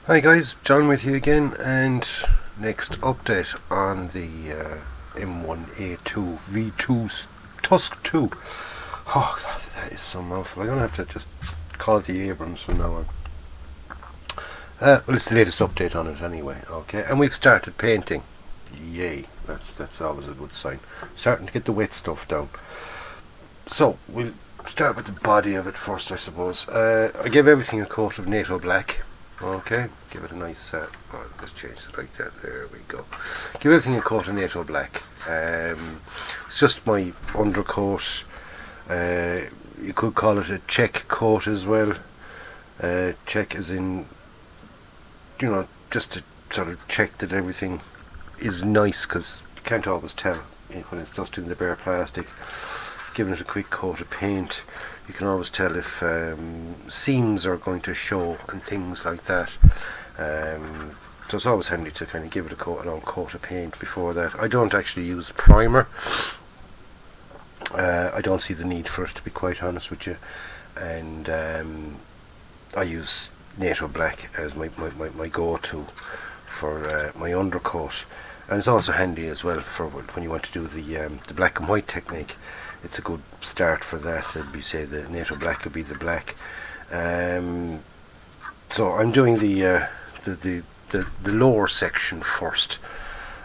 Hi guys, John with you again, and next update on the M1A2 V2 TUSK 2. Oh, that is some mouthful. I'm going to have to just call it the Abrams from now on. Well, it's the latest update on it anyway, okay? And we've started painting. Yay, that's always a good sign. Starting to get the wet stuff down. So, we'll start with the body of it first, I suppose. I gave everything a coat of NATO black. Okay, give it a nice, let's change it like that, there we go. Give everything a coat of NATO black. It's just my undercoat. You could call it a check coat as well. Check as in, just to sort of check that everything is nice, because you can't always tell when it's just in the bare plastic. Giving it a quick coat of paint, you can always tell if seams are going to show and things like that. So it's always handy to kind of give it a long coat of paint before that. I don't actually use primer. I don't see the need for it, to be quite honest with you. And I use NATO black as my go-to for my undercoat. And it's also handy as well for when you want to do the black and white technique. It's a good start for that. It'd be, say, the NATO black would be the black. So I'm doing the lower section first.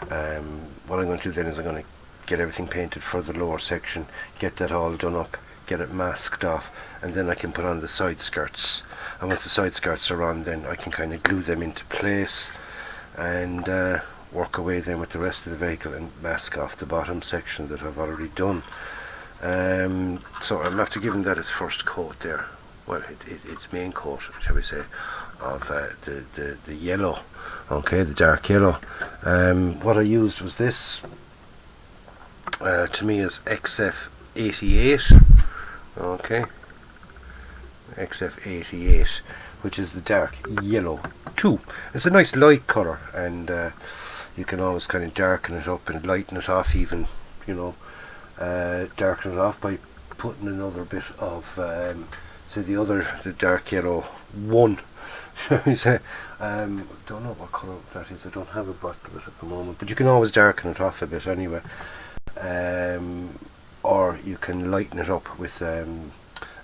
What I'm going to do then is I'm going to get everything painted for the lower section, get that all done up, get it masked off, and then I can put on the side skirts. And once the side skirts are on, then I can kind of glue them into place and work away then with the rest of the vehicle and mask off the bottom section that I've already done. So I'm after giving that its first coat there. Well, its main coat, shall we say, of the yellow. Okay, the dark yellow. What I used was this. To me is XF88. Okay, XF88, which is the dark yellow too. It's a nice light colour, and you can always kind of darken it up and lighten it off even, darken it off by putting another bit of say the dark yellow 1, shall we say. Don't know what colour that is, I don't have a bottle of it at the moment, but you can always darken it off a bit anyway. Or you can lighten it up with a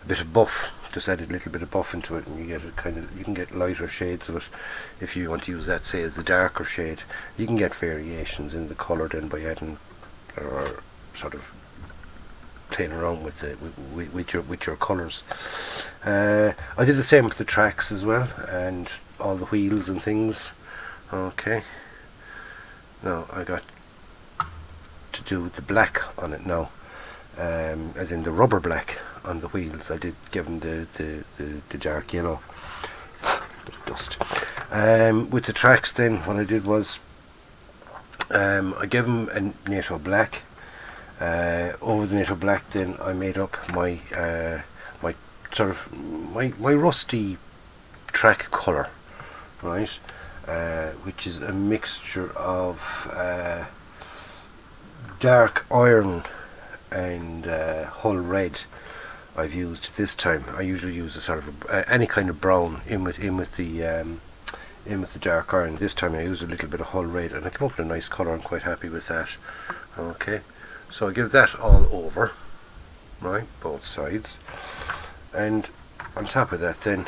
bit of buff. Just add a little bit of buff into it, and you get you can get lighter shades of it. If you want to use that, say, as the darker shade, you can get variations in the colour then by adding or sort of playing around with your colours. I did the same with the tracks as well, and all the wheels and things. Okay. Now I got to do the black on it now, as in the rubber black on the wheels. I did give them the dark yellow. Bit of dust. With the tracks then, what I did was I gave them a NATO black. Over the NATO black then I made up my my rusty track colour, right, which is a mixture of dark iron and hull red. I've used this time. I usually use a sort of any kind of brown in with the dark iron. This time I used a little bit of hull red, and I came up with a nice colour. I'm quite happy with that. Okay, so I give that all over, right, both sides, and on top of that, then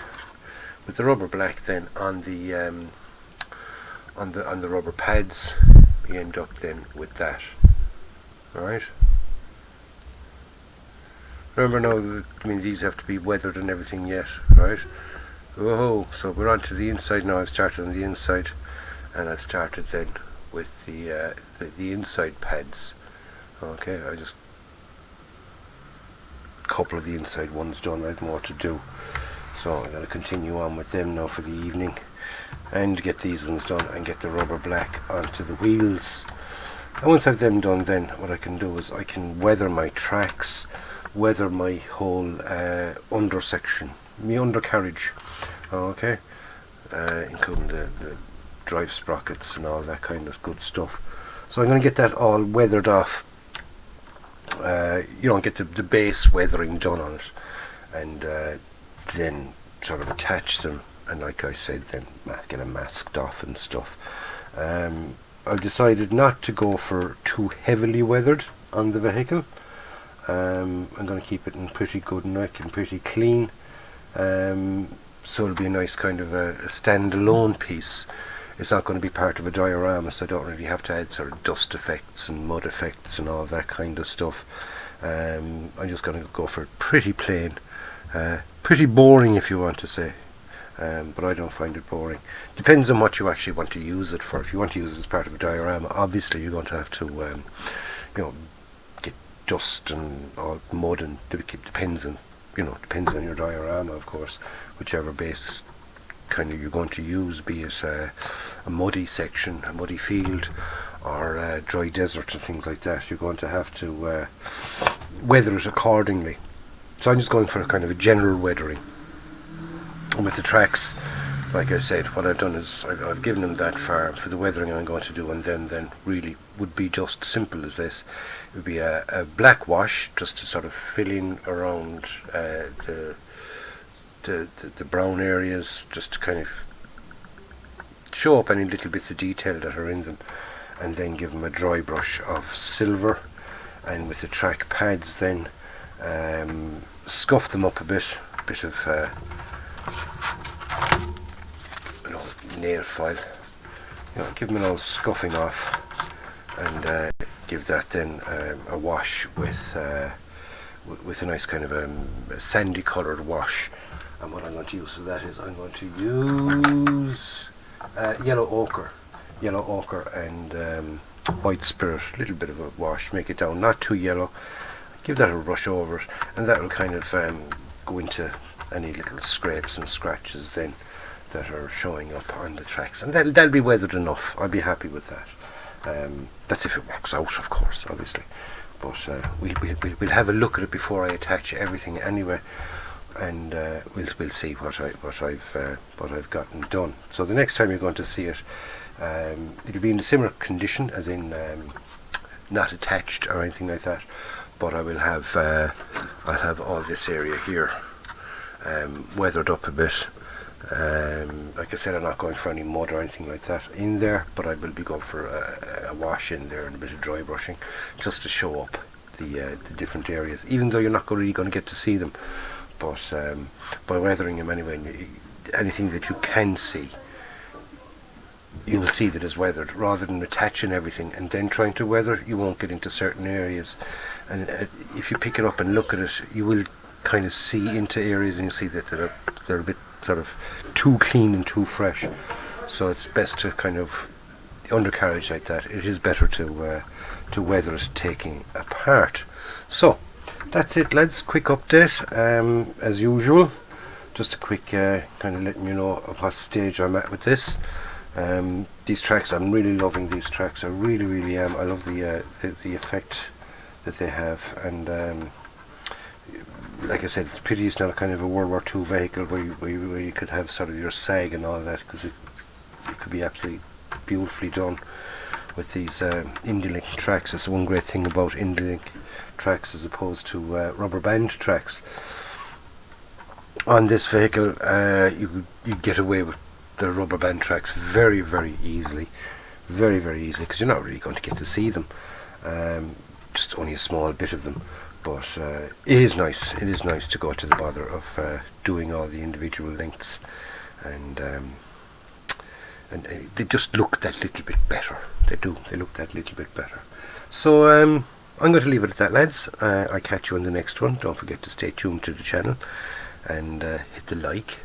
with the rubber black, then on the rubber pads, we end up then with that. Right. Remember now, these have to be weathered and everything yet, right? Oh, so we're on to the inside now. I've started on the inside, and I've started then with the inside pads. Okay, I just a couple of the inside ones done. I have more to do, so I'm going to continue on with them now for the evening, and get these ones done and get the rubber black onto the wheels. And once I've them done, then what I can do is I can weather my tracks, weather my whole undersection, my undercarriage, okay, including the drive sprockets and all that kind of good stuff. So I'm going to get that all weathered off, get the base weathering done on it, and then sort of attach them and like I said, then get them masked off and stuff. I've decided not to go for too heavily weathered on the vehicle. I'm going to keep it in pretty good nick and pretty clean, so it'll be a nice kind of a standalone piece. It's not going to be part of a diorama, so I don't really have to add sort of dust effects and mud effects and all that kind of stuff. I'm just going to go for pretty plain, pretty boring if you want to say, but I don't find it boring. Depends on what you actually want to use it for. If you want to use it as part of a diorama, obviously you're going to have to get dust and all mud, and it depends on your diorama, of course, whichever base kind of you're going to use, be it a muddy section, a muddy field, or a dry desert and things like that. You're going to have to weather it accordingly. So I'm just going for a kind of a general weathering. And with the tracks, like I said, what I've done is I've given them that far for the weathering I'm going to do, and then really would be just simple as this. It would be a black wash just to sort of fill in around the brown areas, just to kind of show up any little bits of detail that are in them, and then give them a dry brush of silver, and with the track pads then scuff them up a bit of nail file, give them an old scuffing off, and give that then a wash with a nice kind of a sandy coloured wash. And what I'm going to use for that is I'm going to use yellow ochre and white spirit, a little bit of a wash, make it down, not too yellow, give that a brush over it, and that will kind of go into any little scrapes and scratches then that are showing up on the tracks, and that'll be weathered enough. I'll be happy with that. That's if it works out, of course, obviously, but we'll have a look at it before I attach everything anyway, and we'll see what I've gotten done. So the next time you're going to see it, it'll be in a similar condition, as in not attached or anything like that, but I'll have all this area here weathered up a bit. Like I said, I'm not going for any mud or anything like that in there, but I will be going for a wash in there and a bit of dry brushing, just to show up the different areas, even though you're not really going to get to see them. But by weathering them anyway, anything that you can see, you will see that it's weathered, rather than attaching everything and then trying to weather. You won't get into certain areas, and if you pick it up and look at it, you will kind of see into areas, and you see that they're a bit sort of too clean and too fresh. So it's best to kind of, the undercarriage like that, it is better to weather it taking apart. So that's it, lads. Quick update, as usual. Just a quick kind of letting you know at what stage I'm at with this. These tracks, I'm really loving these tracks. I really am. I love the effect that they have, and like I said, it's pity it's not a kind of a World War II vehicle where you could have sort of your sag and all that, because it could be absolutely beautifully done with these Indilink tracks. That's the one great thing about Indilink tracks as opposed to rubber band tracks. On this vehicle, you get away with the rubber band tracks very easily, very easily, because you're not really going to get to see them, just only a small bit of them. But it is nice to go to the bother of doing all the individual links, and they just look that little bit better. They look that little bit better. So I'm going to leave it at that, lads. I'll catch you on the next one. Don't forget to stay tuned to the channel and hit the like.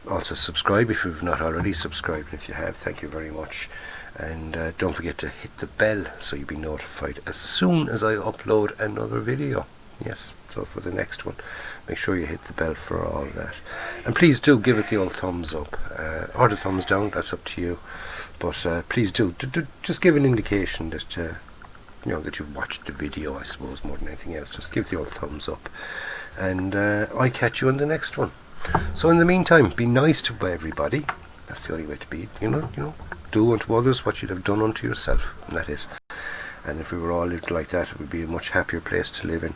Also subscribe if you've not already subscribed. If you have, thank you very much. And don't forget to hit the bell so you'll be notified as soon as I upload another video. Yes, so for the next one, make sure you hit the bell for all that. And please do give it the old thumbs up, or the thumbs down, that's up to you. But please do just give an indication that that you've watched the video, I suppose, more than anything else. Just give the old thumbs up, and I'll catch you on the next one. So in the meantime, be nice to everybody. That's the only way to be. Do unto others what you'd have done unto yourself, and that is. and if we were all lived like that, it would be a much happier place to live in.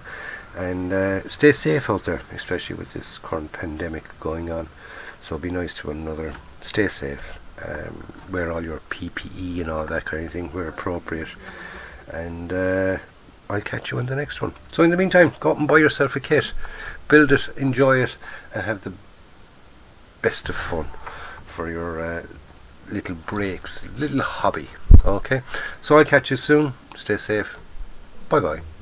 And stay safe out there, especially with this current pandemic going on. So be nice to one another, stay safe, wear all your PPE and all that kind of thing where appropriate, and I'll catch you on the next one. So in the meantime, go out and buy yourself a kit, build it, enjoy it, and have the best of fun for your little breaks, little hobby. Okay, so I'll catch you soon. Stay safe. Bye bye.